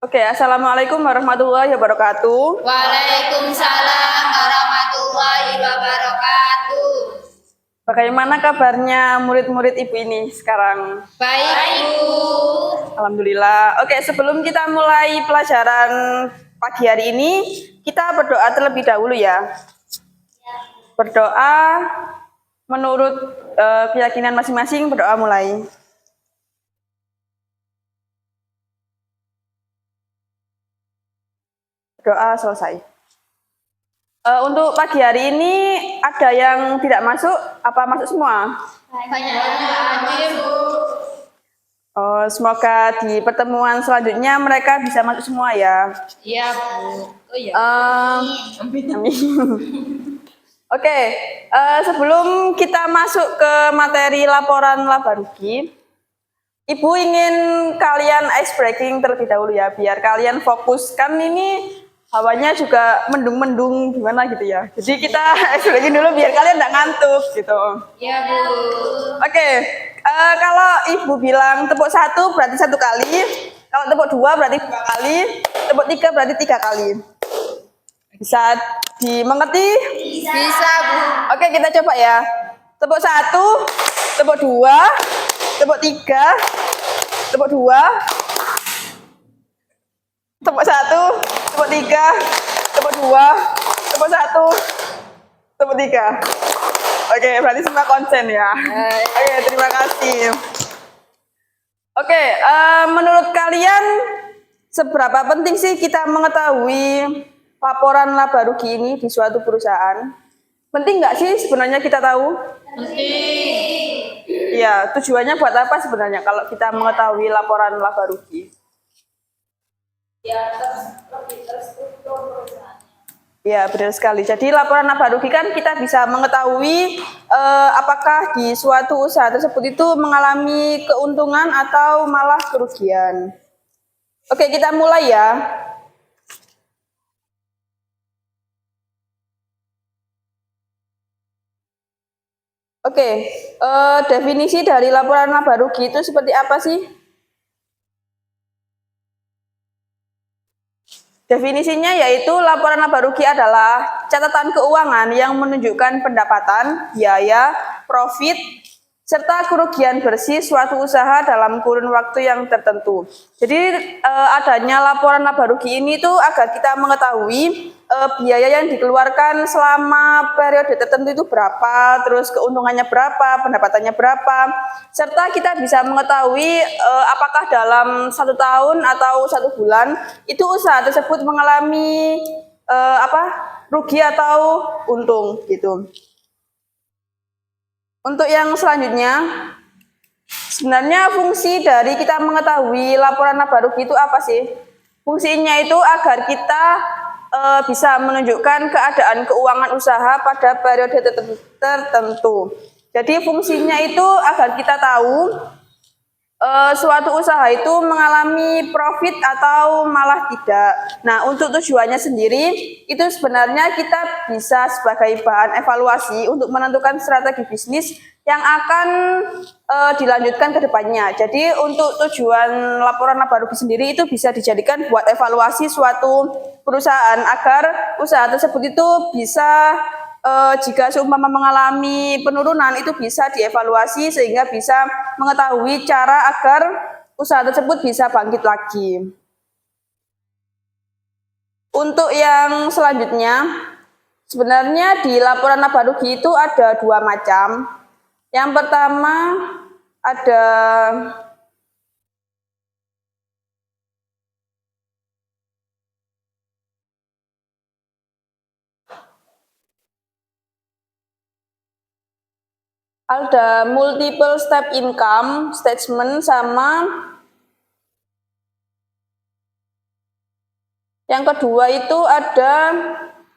Oke, assalamualaikum warahmatullahi wabarakatuh. Waalaikumsalam warahmatullahi wabarakatuh. Bagaimana kabarnya murid-murid Ibu ini sekarang? Baik, Bu. Alhamdulillah. Oke, sebelum kita mulai pelajaran pagi hari ini, kita berdoa terlebih dahulu ya. Berdoa menurut keyakinan masing-masing, berdoa mulai. Doa selesai. Untuk pagi hari ini ada yang tidak masuk, apa masuk semua? Banyak aja, Bu. Semoga di pertemuan selanjutnya mereka bisa masuk semua ya. Iya, Bu. Oh iya. Amin. Oke, sebelum kita masuk ke materi laporan laba rugi, Ibu ingin kalian ice breaking terlebih dahulu ya, biar kalian fokus. Kan ini hawanya juga mendung-mendung gimana gitu ya. Jadi kita ice breaking dulu biar kalian nggak ngantuk gitu. Iya, Bu. Oke, kalau Ibu bilang tepuk 1 berarti 1 kali, kalau tepuk 2 berarti 2 kali, tepuk 3 berarti 3 kali. Bisa dimengerti? Bisa, Bu. Oke, kita coba ya. Tepuk 1, tepuk 2, tepuk 3, tepuk 2, tepuk 1, tepuk 3, tepuk 2, tepuk 1, tepuk 3. Oke, berarti semua konsen ya. Oke, terima kasih. Oke, menurut kalian seberapa penting sih kita mengetahui laporan laba rugi ini di suatu perusahaan? Penting nggak sih sebenarnya kita tahu? Penting. Iya, tujuannya buat apa sebenarnya kalau kita mengetahui laporan laba rugi? Ya, lebih terstruktur perusahaan. Ya, benar sekali. Jadi laporan laba rugi kan kita bisa mengetahui apakah di suatu usaha tersebut itu mengalami keuntungan atau malah kerugian. Oke, kita mulai ya. Oke, definisi dari laporan laba rugi itu seperti apa sih? Definisinya yaitu laporan laba rugi adalah catatan keuangan yang menunjukkan pendapatan, biaya, profit, serta kerugian bersih suatu usaha dalam kurun waktu yang tertentu. Jadi adanya laporan laba rugi ini tuh agar kita mengetahui biaya yang dikeluarkan selama periode tertentu itu berapa, terus keuntungannya berapa, pendapatannya berapa, serta kita bisa mengetahui apakah dalam 1 tahun atau 1 bulan itu usaha tersebut mengalami rugi atau untung gitu. Untuk yang selanjutnya, sebenarnya fungsi dari kita mengetahui laporan laba rugi itu apa sih? Fungsinya itu agar kita bisa menunjukkan keadaan keuangan usaha pada periode tertentu. Jadi fungsinya itu agar kita tahu suatu usaha itu mengalami profit atau malah tidak. Nah, untuk tujuannya sendiri, itu sebenarnya kita bisa sebagai bahan evaluasi untuk menentukan strategi bisnis yang akan dilanjutkan ke depannya. Jadi, untuk tujuan laporan laba rugi sendiri itu bisa dijadikan buat evaluasi suatu perusahaan agar usaha tersebut itu bisa jika seumpama mengalami penurunan itu bisa dievaluasi sehingga bisa mengetahui cara agar usaha tersebut bisa bangkit lagi. Untuk yang selanjutnya, sebenarnya di laporan laba rugi itu ada 2 macam. Yang pertama ada multiple step income statement sama yang kedua itu ada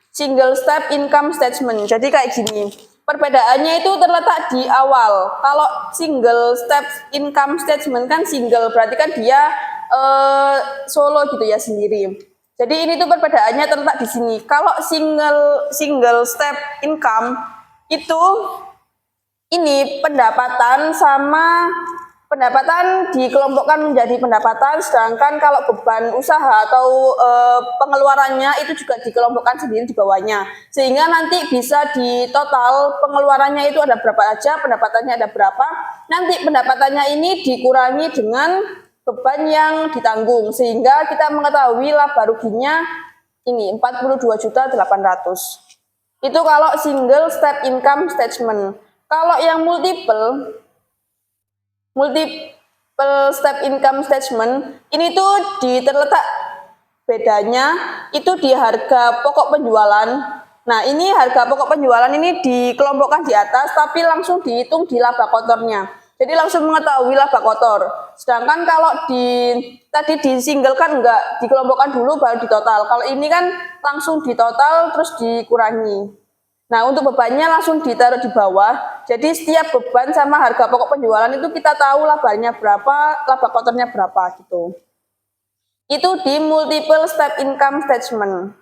single step income statement. Jadi kayak gini. Perbedaannya itu terletak di awal. Kalau single step income statement kan single, berarti kan dia solo gitu ya sendiri. Jadi ini tuh perbedaannya terletak di sini. Kalau single step income itu ini pendapatan sama pendapatan dikelompokkan menjadi pendapatan, sedangkan kalau beban usaha atau pengeluarannya itu juga dikelompokkan sendiri di bawahnya. Sehingga nanti bisa di total pengeluarannya itu ada berapa aja, pendapatannya ada berapa. Nanti pendapatannya ini dikurangi dengan beban yang ditanggung, sehingga kita mengetahui laba ruginya ini 42.800.000. Itu kalau single step income statement. Kalau yang multiple step income statement ini tuh terletak bedanya itu di harga pokok penjualan. Nah, ini harga pokok penjualan ini dikelompokkan di atas tapi langsung dihitung di laba kotornya. Jadi langsung mengetahui laba kotor. Sedangkan kalau tadi disinglekan enggak, dikelompokkan dulu baru ditotal. Kalau ini kan langsung ditotal terus dikurangi. Nah, untuk bebannya langsung ditaruh di bawah. Jadi setiap beban sama harga pokok penjualan itu kita tahu labanya berapa, laba kotornya berapa gitu. Itu di multiple step income statement.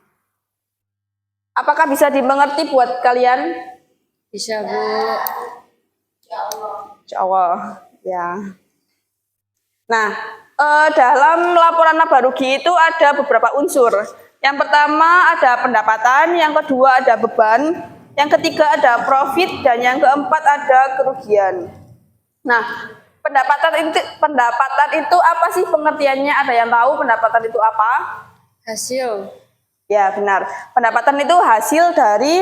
Apakah bisa dimengerti buat kalian? Bisa, Bu. Insya Allah. Ya. Nah, dalam laporan laba rugi itu ada beberapa unsur. Yang pertama ada pendapatan, yang kedua ada beban, yang ketiga ada profit, dan yang keempat ada kerugian. Nah, pendapatan itu apa sih pengertiannya? Ada yang tahu pendapatan itu apa? Hasil. Ya, benar. Pendapatan itu hasil dari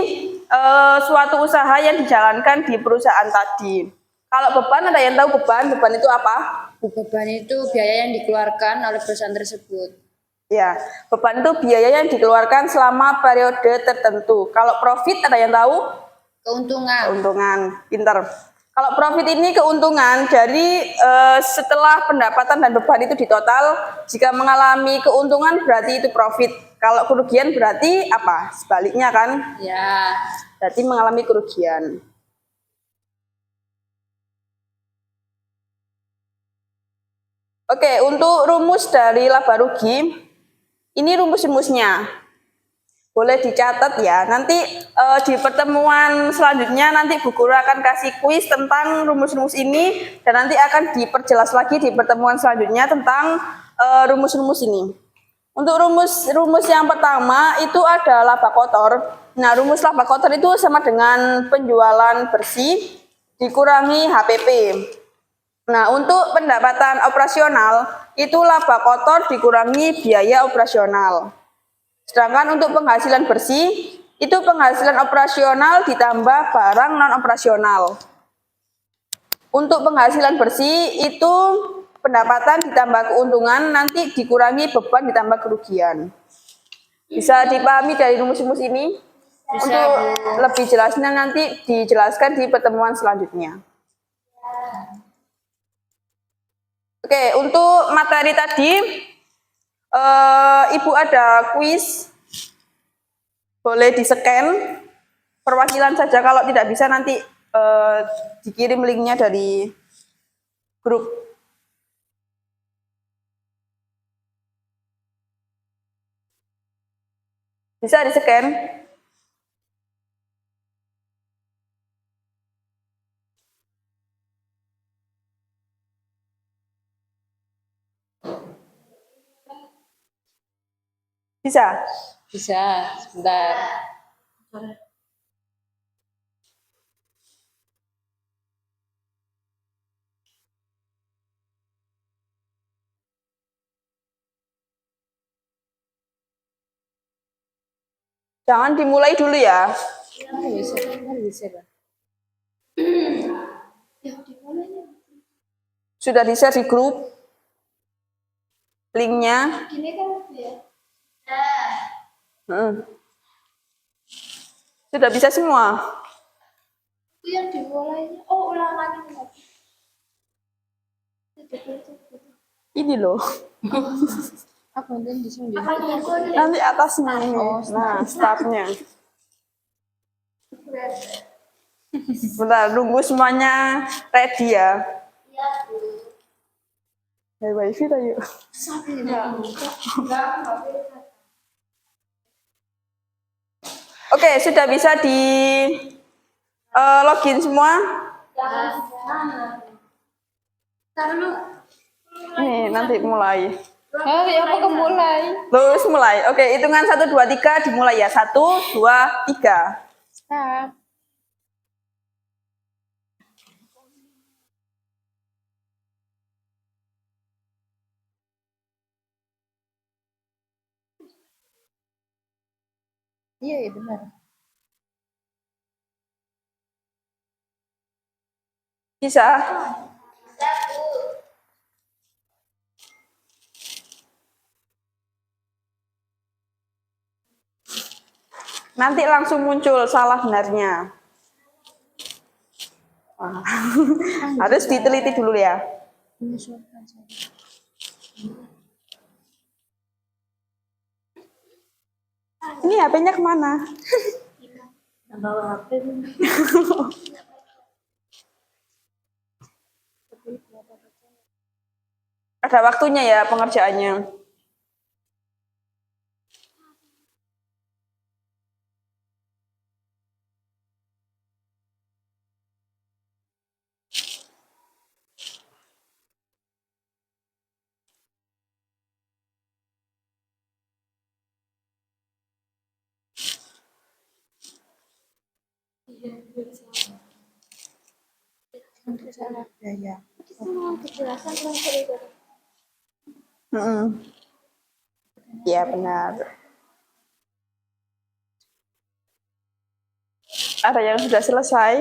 suatu usaha yang dijalankan di perusahaan tadi. Kalau beban, ada yang tahu beban? Beban itu apa? Beban itu biaya yang dikeluarkan oleh perusahaan tersebut. Ya, beban itu biaya yang dikeluarkan selama periode tertentu. Kalau profit, ada yang tahu? Keuntungan. Keuntungan, pinter. Kalau profit ini keuntungan dari setelah pendapatan dan beban itu ditotal, jika mengalami keuntungan berarti itu profit. Kalau kerugian berarti apa? Sebaliknya kan? Ya. Berarti mengalami kerugian. Oke, untuk rumus dari laba rugi, ini rumus-rumusnya. Boleh dicatat ya. Nanti di pertemuan selanjutnya nanti Bu Guru akan kasih kuis tentang rumus-rumus ini dan nanti akan diperjelas lagi di pertemuan selanjutnya tentang rumus-rumus ini. Untuk rumus yang pertama itu ada laba kotor. Nah, rumus laba kotor itu sama dengan penjualan bersih dikurangi HPP. Nah, untuk pendapatan operasional itu laba kotor dikurangi biaya operasional. Sedangkan untuk penghasilan bersih, itu penghasilan operasional ditambah barang non-operasional. Untuk penghasilan bersih, itu pendapatan ditambah keuntungan, nanti dikurangi beban ditambah kerugian. Bisa dipahami dari rumus-rumus ini? Bisa, Untuk Bu. lebih jelasnya nanti dijelaskan di pertemuan selanjutnya. Oke, untuk materi tadi, Ibu ada kuis, boleh di-scan perwakilan saja, kalau tidak bisa nanti dikirim linknya dari grup. Bisa di-scan? Bisa? Bisa. Sebentar. Jangan dimulai dulu ya. Bisa. Bisa, Pak. Sudah di-share di grup linknya. Sudah bisa semua. Itu yang dimulainya, oh ulangannya. Ini loh. Apa nanti di sini? Nanti atasnya ini. Nah, startnya. Bentar, nunggu semuanya ready ya. Iya, Bu. Hai wifi ta yuk. Oke, sudah bisa di login semua? Jangan. Lalu Nih, nanti mulai. Oh, ya apa kemulai? Terus mulai. Oke, hitungan 1, 2, 3 dimulai ya. 1, 2, 3. Stop. Iya, iya benar. Bisa? Nanti langsung muncul salah benarnya. Wah. Harus diteliti dulu ya. Menyesuaikan saja. Ini HP-nya kemana? bawa HP. Ada waktunya ya pengerjaannya. Untuk salah gaya. Kejelasan transfer itu. Iya benar. Ada yang sudah selesai?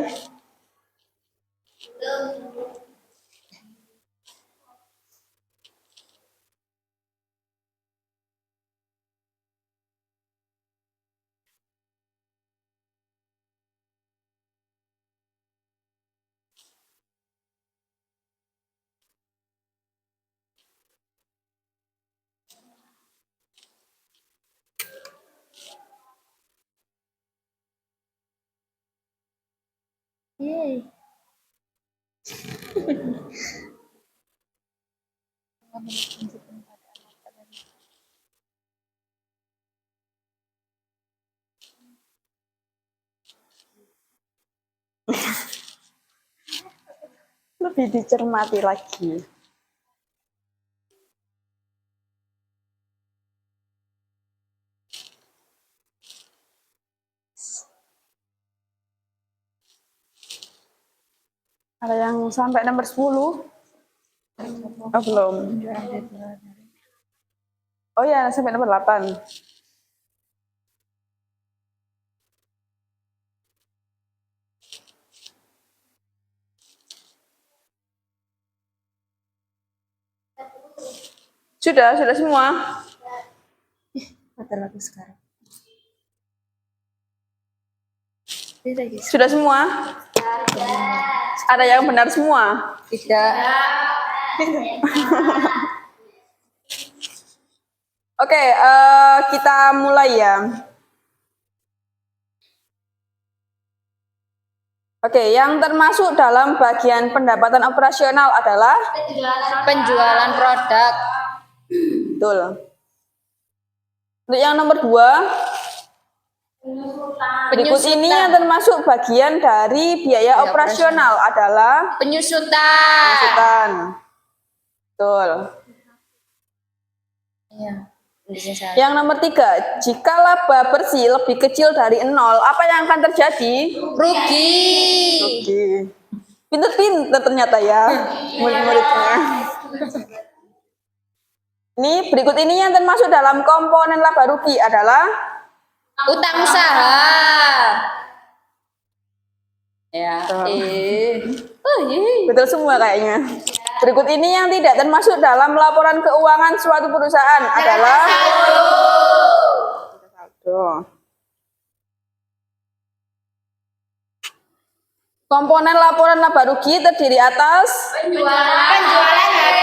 Yeay. Lebih dicermati lagi. Ada yang sampai nomor 10? Oh, belum. Oh ya, sampai nomor 8. Sudah semua. Mata lagu sekarang. Beda guys. Sudah semua? Ada yang benar semua? Tidak. Oke, kita mulai ya. Oke, yang termasuk dalam bagian pendapatan operasional adalah Penjualan produk. betul. Untuk yang nomor 2, berikut ini yang termasuk bagian dari biaya operasional adalah Penyusutan. penyusutan. Betul. Iya. Tulisnya salah. Yang nomor 3, jika laba bersih lebih kecil dari 0, apa yang akan terjadi? Rugi. Oke. Pinter-pinter ternyata ya murid-muridnya. Ini berikut ini yang termasuk dalam komponen laba rugi adalah Utang usaha. Ya. Oh, iya. betul semua kayaknya. Berikut ini yang tidak termasuk dalam laporan keuangan suatu perusahaan adalah saldo. Komponen laporan laba rugi terdiri atas Penjualan HPP,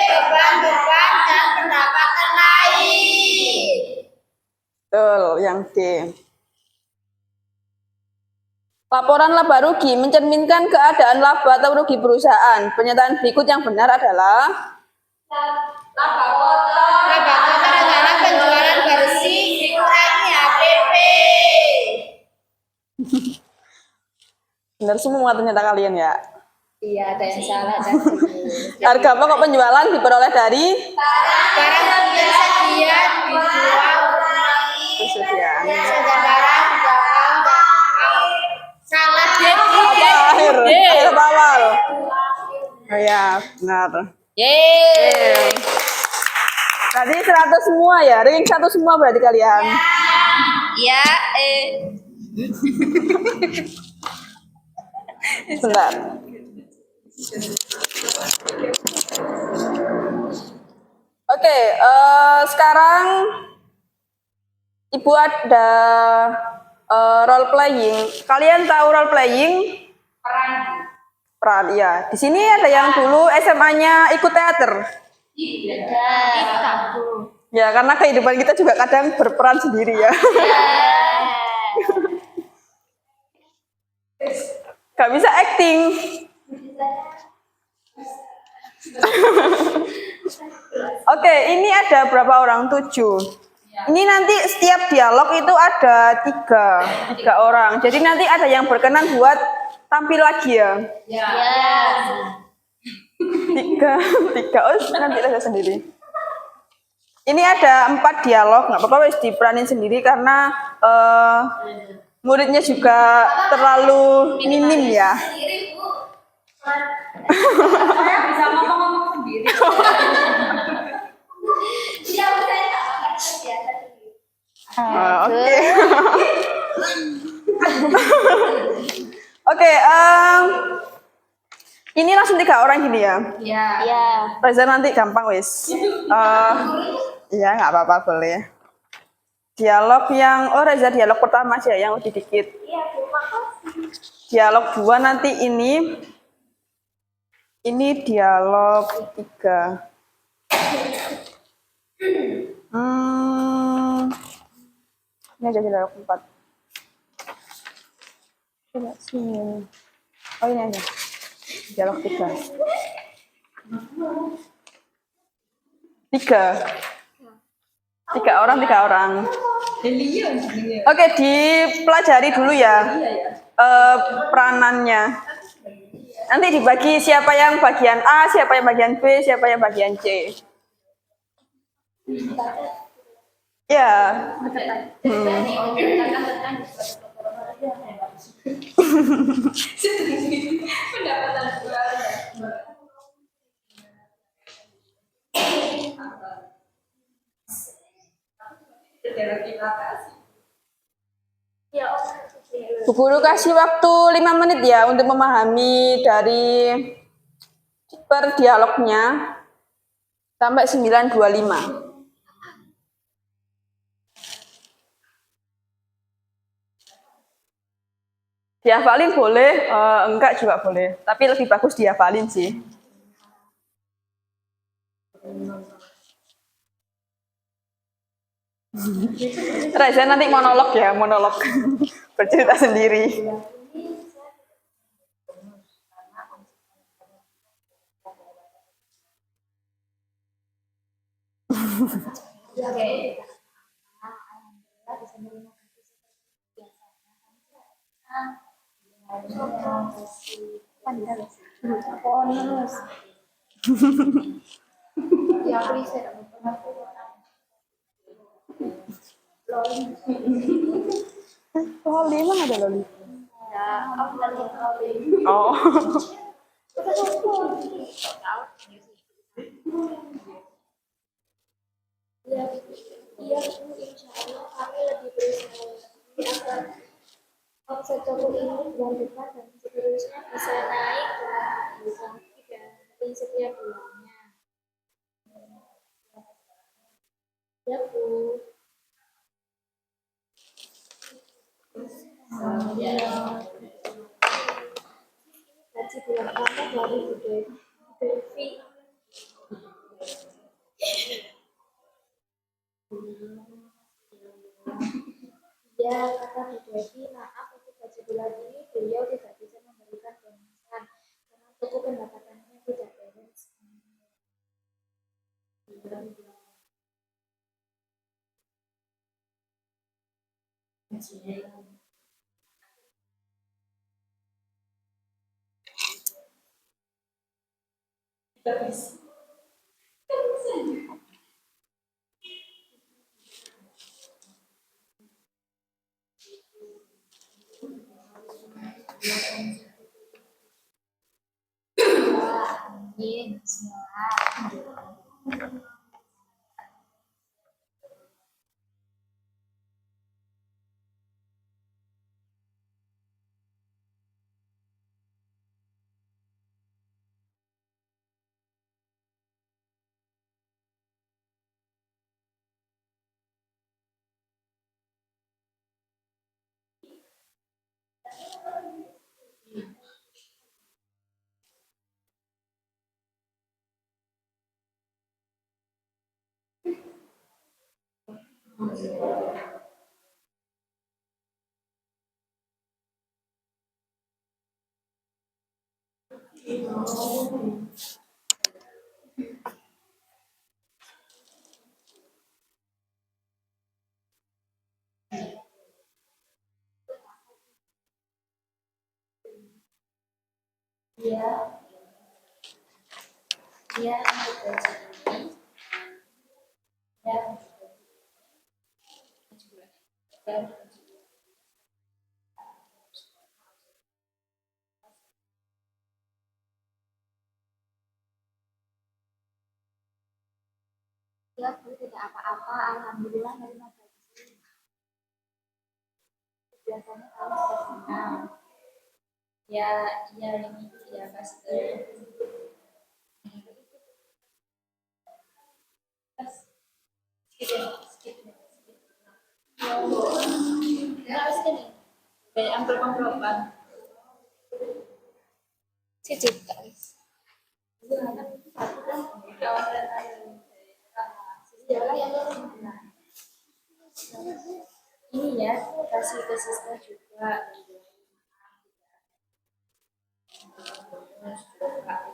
beban-beban dan pendapatan lain. betul yang D. Laporan laba rugi mencerminkan keadaan laba atau rugi perusahaan. Pernyataan berikut yang benar adalah Laba kotor adalah penjualan bersih dikurangi HPP. benar semua ternyata kalian ya. Iya, ada yang salah dan benar. Harga pokok penjualan diperoleh dari Barang tersedia dijual persediaan. sedang barang salah Apa akhir? Akhir apa awal? Oh ya, benar. Yeay. Tadi 100 semua ya, ring 1 semua berarti kalian. Ya, Bentar. Oke, sekarang Ibu ada role playing. Kalian tahu role playing? Peran, ya. Di sini ada yang dulu SMA-nya ikut teater. Ya, karena kehidupan kita juga kadang berperan sendiri ya. Gak bisa acting. Oke, ini ada berapa orang? 7. Ini nanti setiap dialog itu ada tiga orang. Jadi nanti ada yang berkenan buat tampil lagi ya. Tiga. Oh, nanti aja sendiri. Ini ada 4 dialog, nggak apa-apa wis diperanin sendiri karena muridnya juga terlalu minim ya. bisa ngomong-ngomong sendiri. Oke. Oke, ini langsung 3 orang gini ya. ya. Reza nanti gampang wis. Iya nggak apa-apa boleh. Dialog yang Reza dialog pertama aja yang lebih dikit. Dialog 2 nanti ini dialog 3. Ini aja dialog 4. Coba sini. Oh ini aja. Dialog 3. 3 orang. Oke, dipelajari dulu ya peranannya. Nanti dibagi siapa yang bagian A, siapa yang bagian B, siapa yang bagian C. Ya. Bu Guru kasih waktu 5 menit ya untuk memahami dari per dialognya sampai 9.25. Dihafalin boleh, enggak juga boleh. Tapi lebih bagus dihafalin sih. Reza nanti monolog ya, monolog. Bercerita sendiri. Loli emang ada Loli? Oh. Iya, insya Allah kami lebih berusaha agar omset toko ini bulan depan dan seterusnya bisa naik dan setiap bulannya. Ya Bu. Gaji bulan pertama dari Bu Devi. Ya, kata Bu Devi, maaf untuk gaji bulan ini beliau tidak bisa memberikan bonusan karena toko pendapatannya tidak beres. Amin. Bismillah. Iya, iya, ya. Ya, Bu, tidak apa-apa. Alhamdulillah dari gaji. Biasanya kamu sudah senang. Ya, iya ini ya pasti. Ya, pasti nih. Kayak amplop-amplopan. Cicit, guys. Ini ya, kasih ke sister juga.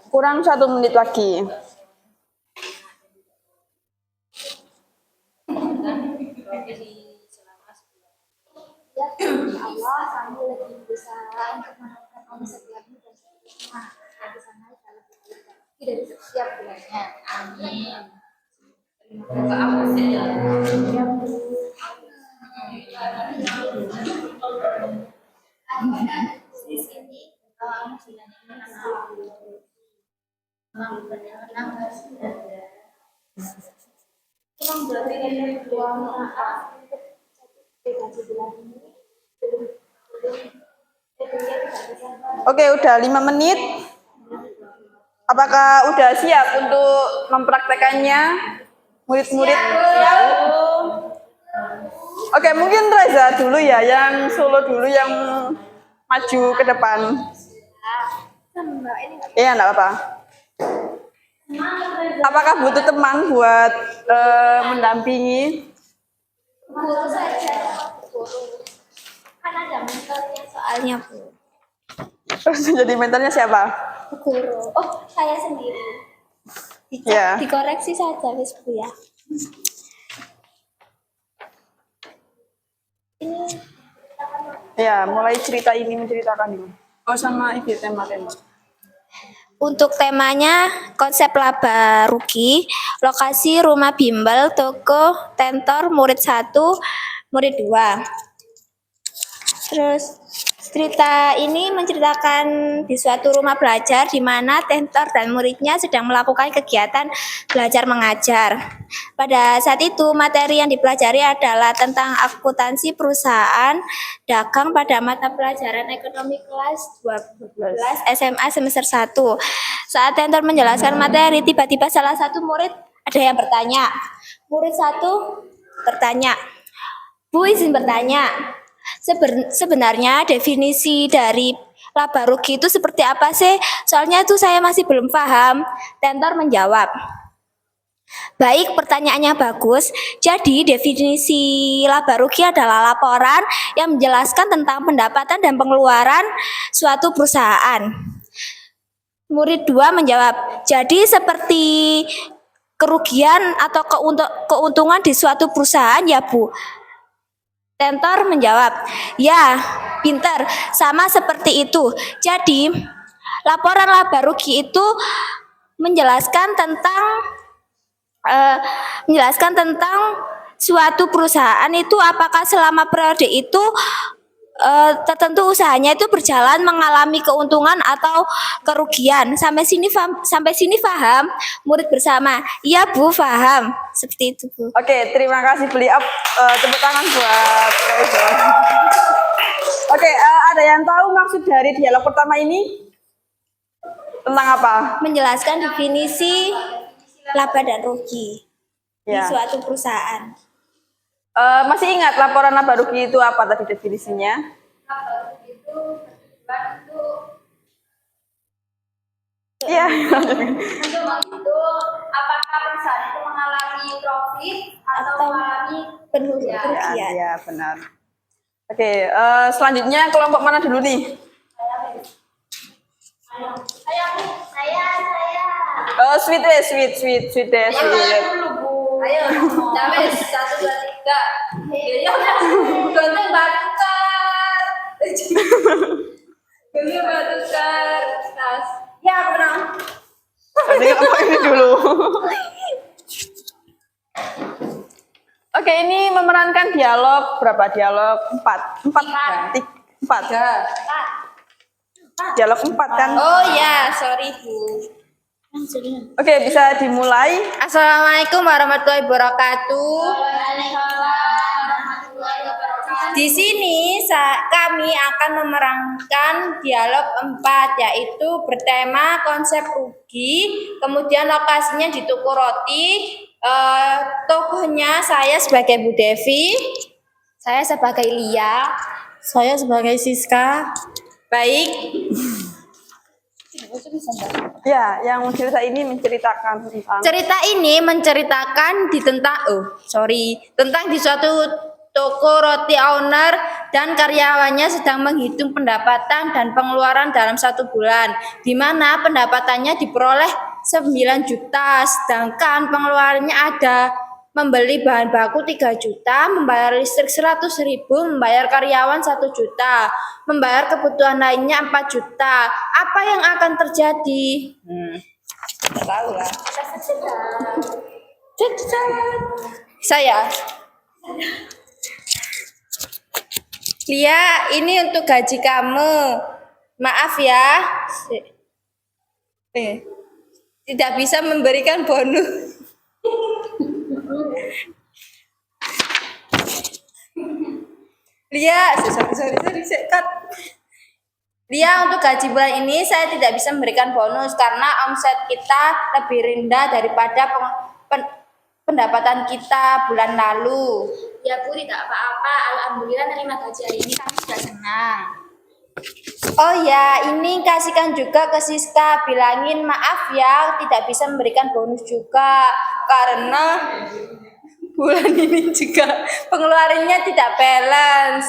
Kurang 1 menit lagi. Ya, Allah, kamu lebih berusaha untuk menemukan omset lebih dan seterusnya. Di sana jauh lebih baik dari setiap bulannya. Amin. Terima kasih. Ya, Bu. Di sini, bulan ini enam Emang berarti ini dua maaf untuk gaji bulan ini Oke, udah 5 menit. Apakah udah siap untuk mempraktekannya? Murid-murid siap? Oke, mungkin Reza dulu ya, yang solo dulu yang maju ke depan. Iya, enggak apa-apa. Apakah butuh teman buat mendampingi? guru saja, guru. Kan ada mentornya soalnya, Bu. Terus jadi mentornya siapa? Guru. Oh, saya sendiri. Ya. Dikoreksi saja, Miss Bu ya. Ini Ya, mulai cerita ini menceritakan ini. Oh, sama ini tema-tema. untuk temanya konsep laba rugi, lokasi rumah bimbel, toko, tentor, murid 1, murid 2. Terus cerita ini menceritakan di suatu rumah belajar di mana tentor dan muridnya sedang melakukan kegiatan belajar mengajar. Pada saat itu materi yang dipelajari adalah tentang akuntansi perusahaan dagang pada mata pelajaran ekonomi kelas 12 SMA semester 1. Saat tentor menjelaskan materi, tiba-tiba salah satu murid ada yang bertanya. Murid 1 bertanya, "Bu, izin bertanya. Sebenarnya definisi dari laba rugi itu seperti apa sih? Soalnya itu saya masih belum paham." Tentor menjawab, "Baik, pertanyaannya bagus. Jadi definisi laba rugi adalah laporan yang menjelaskan tentang pendapatan dan pengeluaran suatu perusahaan." Murid 2 menjawab, "Jadi seperti kerugian atau keuntungan di suatu perusahaan ya, Bu?" Tentor menjawab, "Ya, pinter, sama seperti itu. Jadi, laporan laba rugi itu menjelaskan tentang eh, suatu perusahaan itu apakah selama periode itu tertentu usahanya itu berjalan mengalami keuntungan atau kerugian. Sampai sini paham murid bersama? Iya Bu, paham. Seperti itu Bu. Oke, terima kasih beliau. Tepuk tangan buat Reza. Oke, ada yang tahu maksud dari dialog pertama ini? Tentang apa? Menjelaskan definisi laba dan rugi di Ya. suatu perusahaan. Masih ingat laporan laba rugi itu apa tadi definisinya? Iya. Untuk menghitung apakah perusahaan itu mengalami profit atau Atau mengalami Ya, kerugian. ya, benar. Oke, selanjutnya kelompok mana dulu nih? Sweet deh, sweet deh, sweet. Ayo, cawe 1, 2, 3. Ya udah, ganteng bakar. Ganteng bakar. Tas. Ya, benar. Nanti kelompok ini dulu. Oke, ini memerankan dialog berapa dialog? 4. 4. Dialog 4 kan? Oh ya, sorry Bu. Oke, bisa dimulai. Assalamualaikum warahmatullahi wabarakatuh. Di sini kami akan memerankan dialog 4, yaitu bertema konsep rugi, kemudian lokasinya di toko roti. Tokohnya saya sebagai Bu Devi, saya sebagai Lia, saya sebagai Siska. Baik. Ya, yang cerita ini menceritakan tentang Cerita ini menceritakan tentang di suatu toko roti owner dan karyawannya sedang menghitung pendapatan dan pengeluaran dalam 1 bulan, di mana pendapatannya diperoleh 9 juta, sedangkan pengeluarannya ada membeli bahan baku 3 juta, membayar listrik 100.000, membayar karyawan 1 juta, membayar kebutuhan lainnya 4 juta. Apa yang akan terjadi? tahu lah. Saya. Lia, ini untuk gaji kamu. Maaf ya. Tidak bisa memberikan bonus. Lia, sorry, cut. Lia, untuk gaji bulan ini saya tidak bisa memberikan bonus karena omset kita lebih rendah daripada pendapatan kita bulan lalu. Ya Bu, tidak apa-apa. Alhamdulillah nerima gaji hari ini kami sudah senang. Oh ya, ini kasihkan juga ke Siska, bilangin maaf ya tidak bisa memberikan bonus juga karena bulan ini juga pengeluarannya tidak balance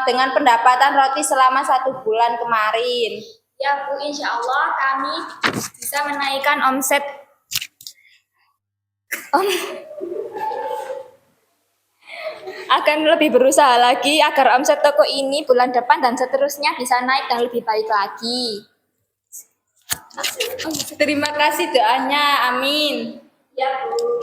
dengan pendapatan roti selama 1 bulan kemarin. Ya Bu, insya Allah kami bisa menaikkan omset. Akan lebih berusaha lagi agar omset toko ini bulan depan dan seterusnya bisa naik dan lebih baik lagi. Terima kasih doanya, amin. Ya Bu.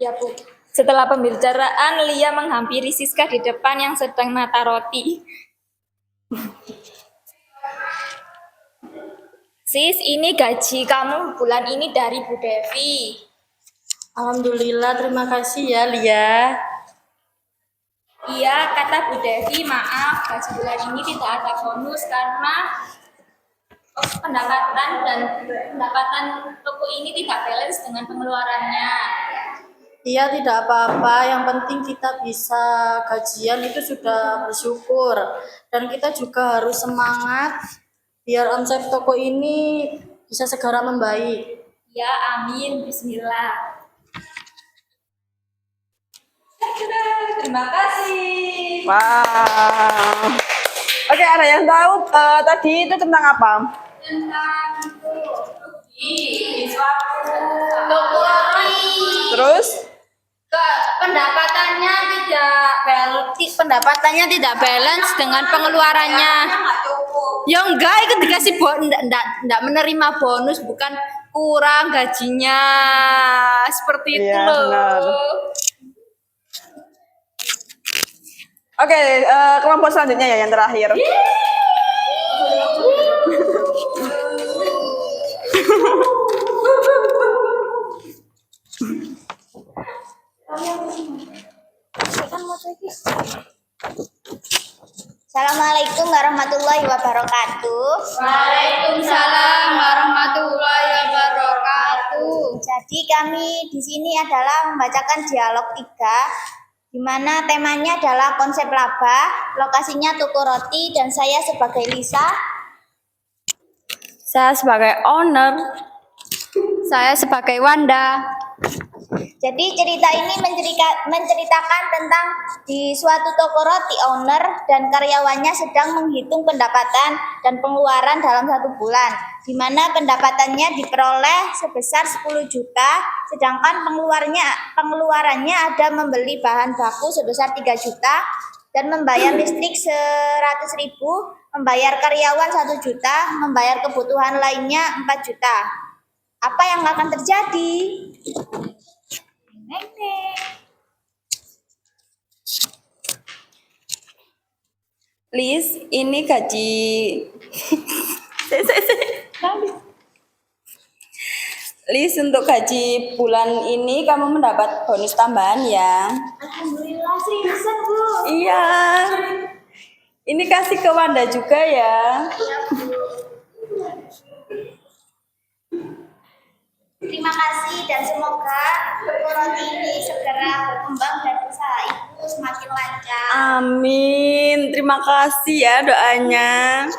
Ya Bu. Setelah pembicaraan, Lia menghampiri Siska di depan yang sedang menata roti. Sis, ini gaji kamu bulan ini dari Bu Devi. Alhamdulillah, terima kasih ya Lia. Iya, kata Bu Devi, maaf gaji bulan ini tidak ada bonus karena pendapatan toko ini tidak balance dengan pengeluarannya. Iya, tidak apa-apa. Yang penting kita bisa gajian itu sudah bersyukur. Dan kita juga harus semangat biar omset toko ini bisa segera membaik. Ya, amin. Bismillah. Terima kasih. Wow. Oke, ada yang tahu tadi itu tentang apa? Tentang rugi di suatu toko roti. Terus? Pendapatannya tidak balance dengan pengeluarannya. Ya enggak, itu dikasih enggak menerima bonus, bukan kurang gajinya. Seperti itu Iya, loh. benar. Oke, kelompok selanjutnya ya yang terakhir. Assalamualaikum warahmatullahi wabarakatuh. Waalaikumsalam warahmatullahi wabarakatuh. Jadi kami di sini adalah membacakan dialog 3, di mana temanya adalah konsep laba, lokasinya toko roti, dan saya sebagai Lisa. Saya sebagai owner. Saya sebagai Wanda. Jadi cerita ini menceritakan tentang di suatu toko roti owner dan karyawannya sedang menghitung pendapatan dan pengeluaran dalam 1 bulan, di mana pendapatannya diperoleh sebesar 10 juta, sedangkan pengeluarannya ada membeli bahan baku sebesar 3 juta dan membayar listrik 100.000, membayar karyawan 1 juta, membayar kebutuhan lainnya 4 juta. Apa yang akan terjadi? Lis, ini gaji. Lis, untuk gaji bulan ini kamu mendapat bonus tambahan ya. Alhamdulillah, seriusan Bu. Iya. Ini kasih ke Wanda juga ya. Terima kasih dan semoga toko roti ini segera berkembang dan usaha ibu semakin lancar. Amin. Terima kasih ya doanya.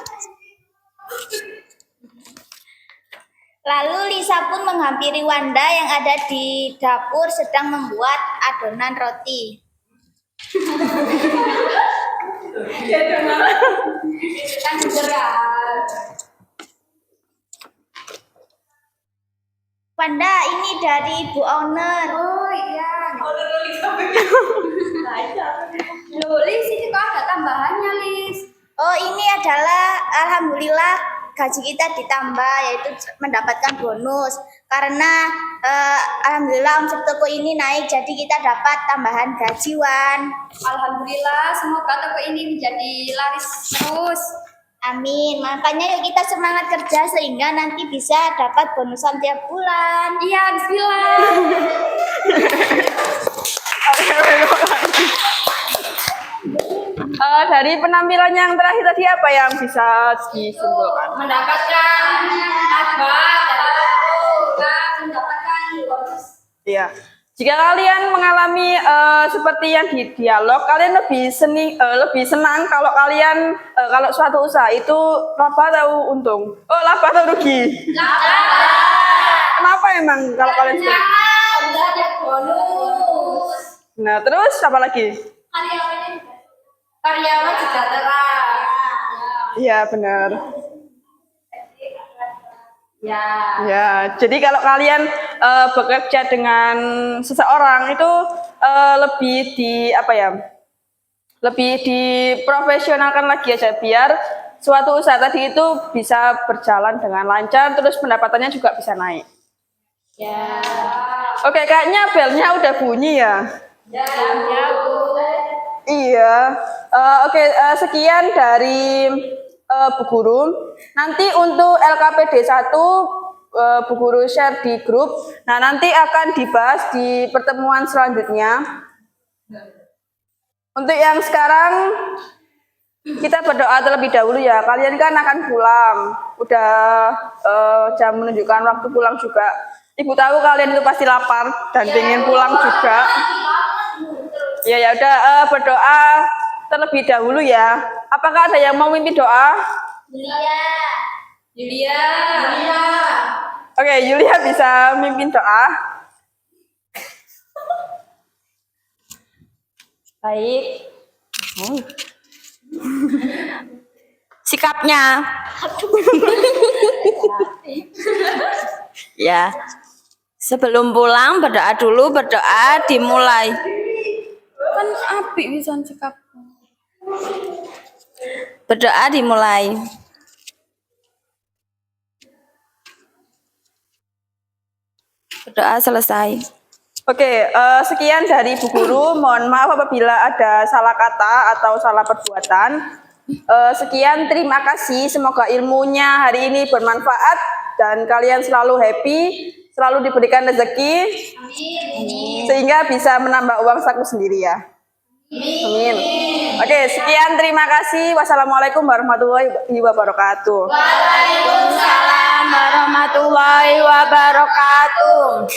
Lalu Lisa pun menghampiri Wanda yang ada di dapur sedang membuat adonan roti. Wanda, ini dari Ibu Owner. Oh iya. Loh, Lis, ini kok ada tambahannya, Lis? Oh, ini adalah alhamdulillah gaji kita ditambah, yaitu mendapatkan bonus. Karena alhamdulillah omset toko ini naik, jadi kita dapat tambahan gaji, Wan. Alhamdulillah, semoga toko ini menjadi laris terus. Amin. Makanya yuk kita semangat kerja sehingga nanti bisa dapat bonusan tiap bulan. Iya, bismillah. Dari penampilan yang terakhir tadi apa yang bisa disimpulkan? Mendapatkan laba dan mendapatkan bonus. Iya. Jika kalian mengalami seperti yang di dialog, kalian lebih senang kalau kalian kalau suatu usaha itu laba atau untung? Oh, laba atau rugi? Kenapa emang kalau kalian seperti itu? Dapat bonus. Nah, terus apa lagi? Karyawan sejahtera. Iya, benar. Ya. Ya, jadi kalau kalian bekerja dengan seseorang itu lebih di apa ya? Lebih diprofesionalkan lagi aja biar suatu usaha tadi itu bisa berjalan dengan lancar, terus pendapatannya juga bisa naik. Ya. Oke, kayaknya belnya udah bunyi ya. Ya, Bu. Iya. Oke, sekian dari Bu Guru. Nanti untuk LKPD 1 Bu Guru share di grup. Nah, nanti akan dibahas di pertemuan selanjutnya. Untuk yang sekarang kita berdoa terlebih dahulu ya. Kalian kan akan pulang. Udah jam menunjukkan waktu pulang juga. Ibu tahu kalian itu pasti lapar dan ingin pulang juga. Ya udah berdoa terlebih dahulu ya. Apakah ada yang mau mimpin doa? Yulia. Oke, Yulia bisa mimpin doa. Baik. Sikapnya. Ya. Sebelum pulang berdoa dulu, berdoa dimulai. Kan apik bisa cekap. Berdoa dimulai. Berdoa selesai. Oke, sekian dari Bu Guru. Mohon maaf apabila ada salah kata atau salah perbuatan. Sekian, terima kasih. Semoga ilmunya hari ini bermanfaat dan kalian selalu happy, selalu diberikan rezeki, sehingga bisa menambah uang saku sendiri ya. Amin. Oke, sekian, terima kasih. Wassalamualaikum warahmatullahi wabarakatuh. Waalaikumsalam warahmatullahi wabarakatuh.